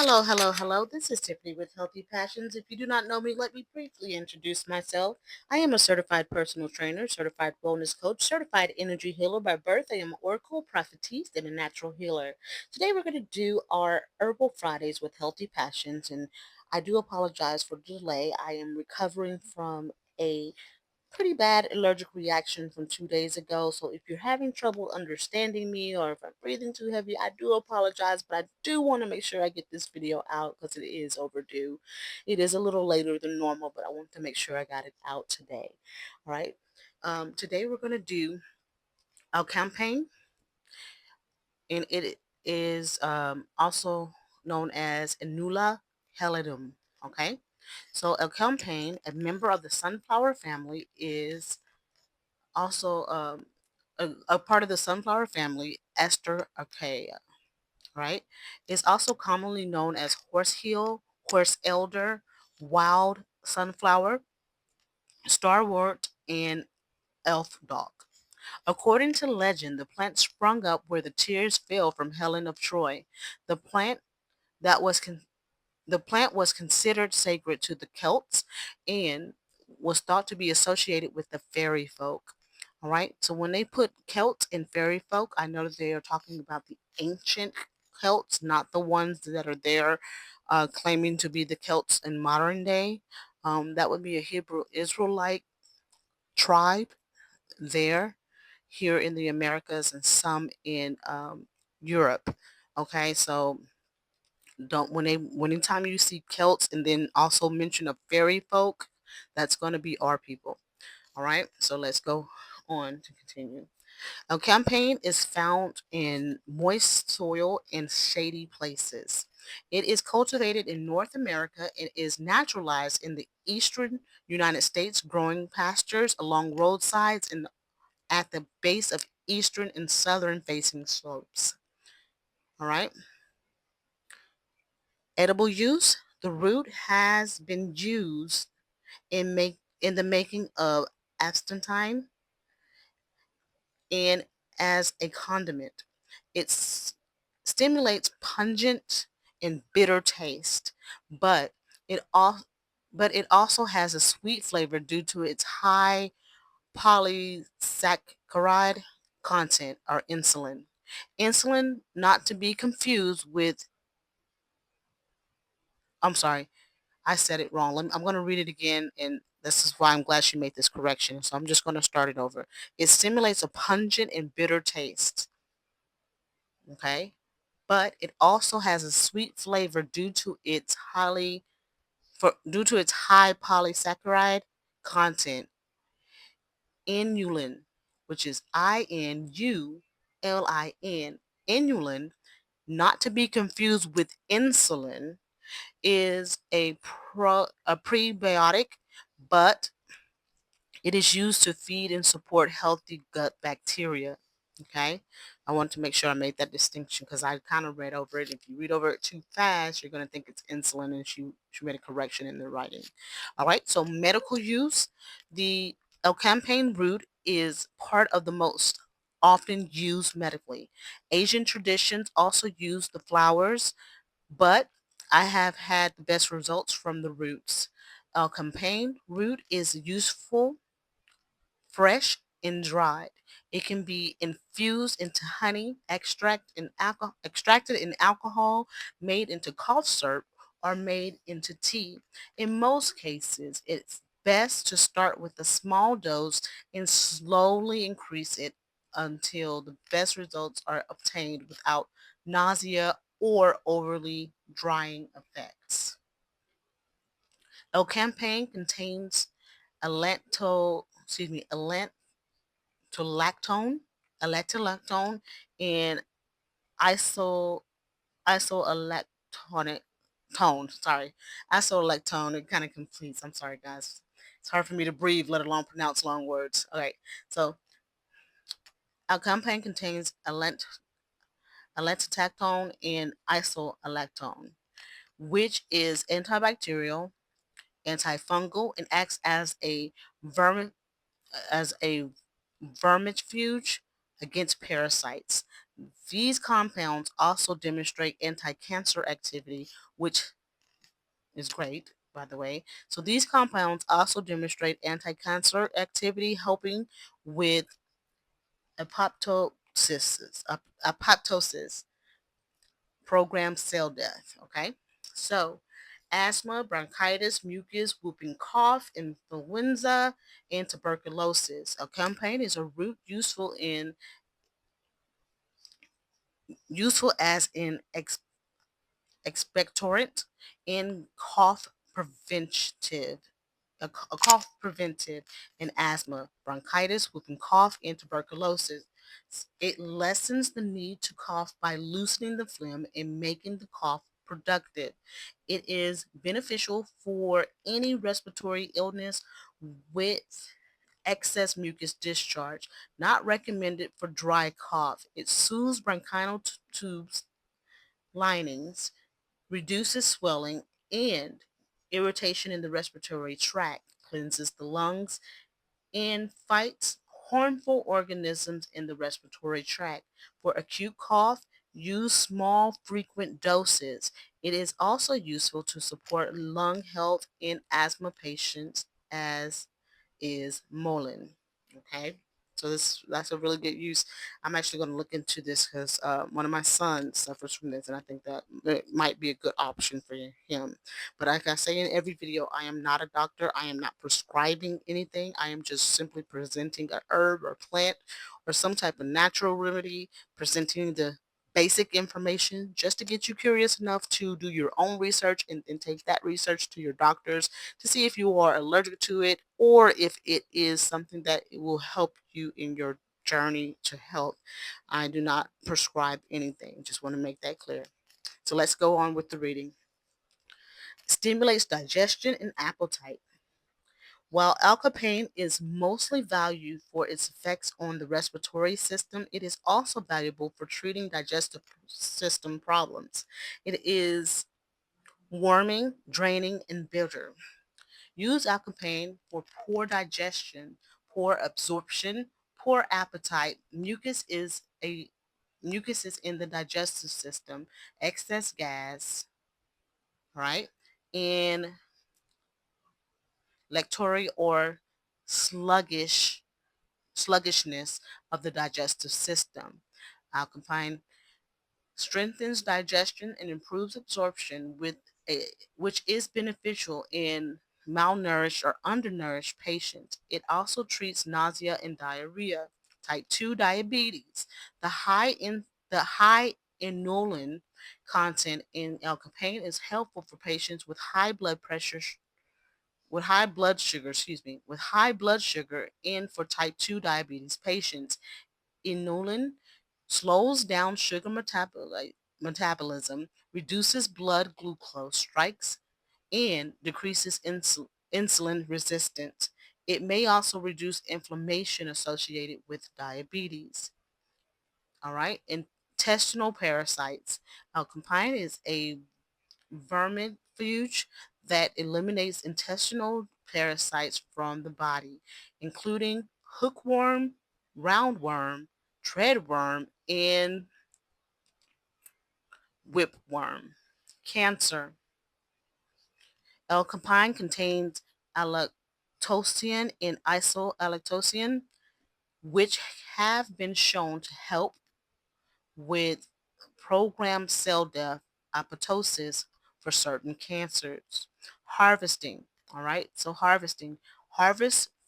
Hello, hello, hello. This is Tiffany with Healthy Passions. If you do not know me, let me briefly introduce myself. I am a certified personal trainer, certified wellness coach, certified energy healer by birth. I am an oracle, prophetess, and a natural healer. Today we're going to do our Herbal Fridays with Healthy Passions, and I do apologize for the delay. I am recovering from a pretty bad allergic reaction from 2 days ago. So if you're having trouble understanding me or if I'm breathing too heavy, I do apologize, but I do want to make sure I get this video out because it is overdue. It is a little later than normal, but I want to make sure I got it out today. All right. Today we're going to do our campaign, and it is also known as Inula Helenium. Okay. So Elecampane, a member of the sunflower family, is also a part of the sunflower family, Ester Archaea, right? It's also commonly known as horseheal, horse elder, wild sunflower, starwort, and elf dog. According to legend, the plant sprung up where the tears fell from Helen of Troy. The plant that was The plant was considered sacred to the Celts and was thought to be associated with the fairy folk. All right. So when they put Celts and fairy folk, I know that they are talking about the ancient Celts, not the ones that are there claiming to be the Celts in modern day. That would be a Hebrew Israelite tribe there, here in the Americas, and some in Europe. Okay. So don't when anytime you see Celts and then also mention of fairy folk, that's going to be our people. All right, so let's go on to continue. A campaign is found in moist soil and shady places. It is cultivated in North America and is naturalized in the eastern United States, growing pastures along roadsides and at the base of eastern and southern facing slopes. All right. Edible use. The root has been used in the making of astantine and as a condiment. It stimulates pungent and bitter taste, but it all but it also has a sweet flavor due to its high polysaccharide content, or insulin. Insulin, not to be confused with, I'm sorry, I said it wrong. I'm going to read it again, and this is why I'm glad she made this correction. So I'm just going to start it over. It stimulates a pungent and bitter taste, okay? But it also has a sweet flavor due to its high polysaccharide content. Inulin, which is Inulin, inulin, not to be confused with insulin, is a prebiotic, but it is used to feed and support healthy gut bacteria. Okay. I want to make sure I made that distinction because I kind of read over it. If you read over it too fast, you're going to think it's insulin, and she made a correction in the writing. All right. So medical use. The L-campaign root is part of the most often used medically. Asian traditions also use the flowers, but I have had the best results from the roots. L-campaign root is useful fresh and dried. It can be infused into honey, extracted in alcohol, made into cough syrup, or made into tea. In most cases, it's best to start with a small dose and slowly increase it until the best results are obtained without nausea or overly drying effects. L-campaign contains allantoilactone, allantoilactone, and iso isoalactonic tone. Sorry, isoalactone. It kind of completes. I'm sorry, guys. It's hard for me to breathe, let alone pronounce long words. All right, so our compound contains allantotactone and isoalactone, which is antibacterial, antifungal, and acts as a vermifuge against parasites. These compounds also demonstrate anti-cancer activity, which is great, by the way. So these compounds also demonstrate anti-cancer activity, helping with apoptosis, programmed cell death. Okay, so asthma, bronchitis, mucus, whooping cough, influenza, and tuberculosis. A campaign is a root useful as an expectorant and cough preventive in asthma, bronchitis, whooping cough, and tuberculosis. It lessens the need to cough by loosening the phlegm and making the cough productive. It is beneficial for any respiratory illness with excess mucus discharge, not recommended for dry cough. It soothes bronchial tubes linings, reduces swelling and irritation in the respiratory tract, cleanses the lungs, and fights harmful organisms in the respiratory tract. For acute cough, use small, frequent doses. It is also useful to support lung health in asthma patients, as is Mullen. Okay, so that's a really good use. I'm actually going to look into this because one of my sons suffers from this, and I think that it might be a good option for him. But like I say in every video, I am not a doctor. I am not prescribing anything. I am just simply presenting a herb or plant or some type of natural remedy, presenting the basic information just to get you curious enough to do your own research and then take that research to your doctors to see if you are allergic to it or if it is something that will help you in your journey to health. I do not prescribe anything. Just want to make that clear. So let's go on with the reading. Stimulates digestion and appetite. While Alcapane is mostly valued for its effects on the respiratory system, it is also valuable for treating digestive system problems. It is warming, draining, and bitter. Use Alcapane for poor digestion, poor absorption, poor appetite. Mucus is in the digestive system, excess gas, right? And lectory or sluggishness of the digestive system. Alkaline strengthens digestion and improves absorption which is beneficial in malnourished or undernourished patients. It also treats nausea and diarrhea. Type 2 diabetes. The high inulin content in Alkapain is helpful for patients with high blood pressure with high blood sugar, with high blood sugar and for type 2 diabetes patients. Inulin slows down sugar metabolism, reduces blood glucose spikes, and decreases insulin resistance. It may also reduce inflammation associated with diabetes. All right, intestinal parasites. Alkaline is a vermifuge that eliminates intestinal parasites from the body, including hookworm, roundworm, treadworm, and whipworm. Cancer. L-campine contains alactocin and isoalactocin, which have been shown to help with programmed cell death, apoptosis for certain cancers. Harvesting. All right, so harvest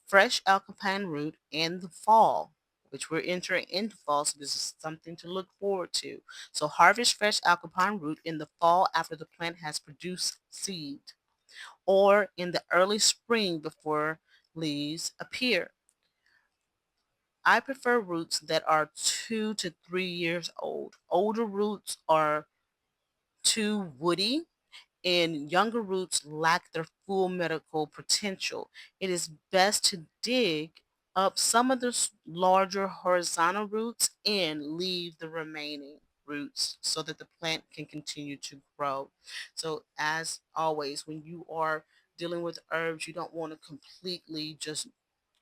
fresh alcapine root in the fall, which we're entering into fall, so this is something to look forward to. So harvest fresh alcapine root in the fall after the plant has produced seed, or in the early spring before leaves appear. I prefer roots that are 2 to 3 years old. Older roots are too woody and younger roots lack their full medical potential. It is best to dig up some of the larger horizontal roots and leave the remaining roots so that the plant can continue to grow. So as always, when you are dealing with herbs, you don't want to completely just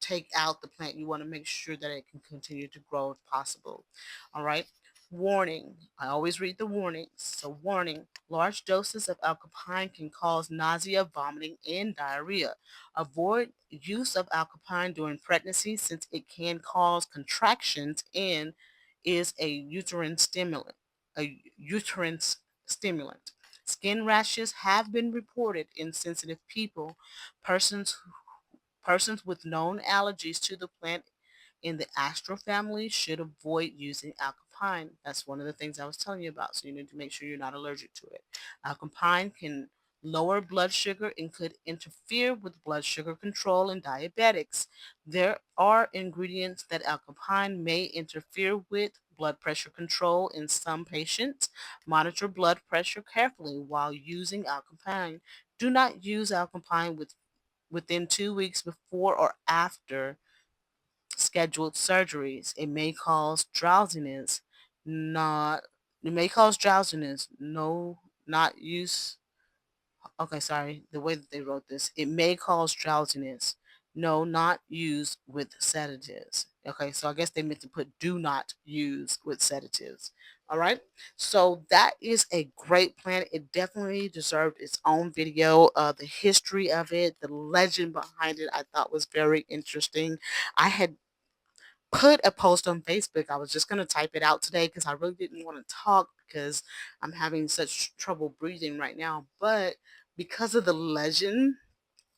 take out the plant. You want to make sure that it can continue to grow if possible. All right. Warning. I always read the warnings. So, warning. Large doses of alkapine can cause nausea, vomiting, and diarrhea. Avoid use of alkapine during pregnancy since it can cause contractions and is a uterine stimulant. A uterine stimulant. Skin rashes have been reported in sensitive people. Persons persons with known allergies to the plant in the astro family should avoid using alkapine. That's one of the things I was telling you about. So you need to make sure you're not allergic to it. Alkapine can lower blood sugar and could interfere with blood sugar control in diabetics. There are ingredients that alkapine may interfere with blood pressure control in some patients. Monitor blood pressure carefully while using alkapine. Do not use alkapine within 2 weeks before or after scheduled surgeries. It may cause drowsiness, not it may cause drowsiness, no not use okay, sorry, the way that they wrote this. It may cause drowsiness. No, not use with sedatives. Okay, so I guess they meant to put do not use with sedatives. All right. So that is a great plant. It definitely deserved its own video. The history of it, the legend behind it, I thought was very interesting. I had put a post on Facebook. I was just going to type it out today because I really didn't want to talk because I'm having such trouble breathing right now. But because of the legend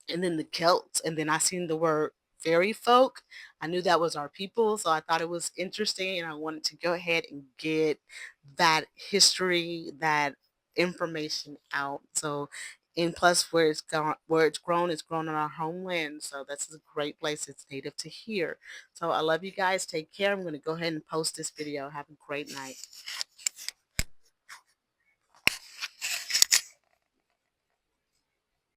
and then the Celts, and then I seen the word fairy folk, I knew that was our people. So I thought it was interesting and I wanted to go ahead and get that history, that information out. So, and plus where it's grown in our homeland. So that's a great place. It's native to here. So I love you guys. Take care. I'm going to go ahead and post this video. Have a great night.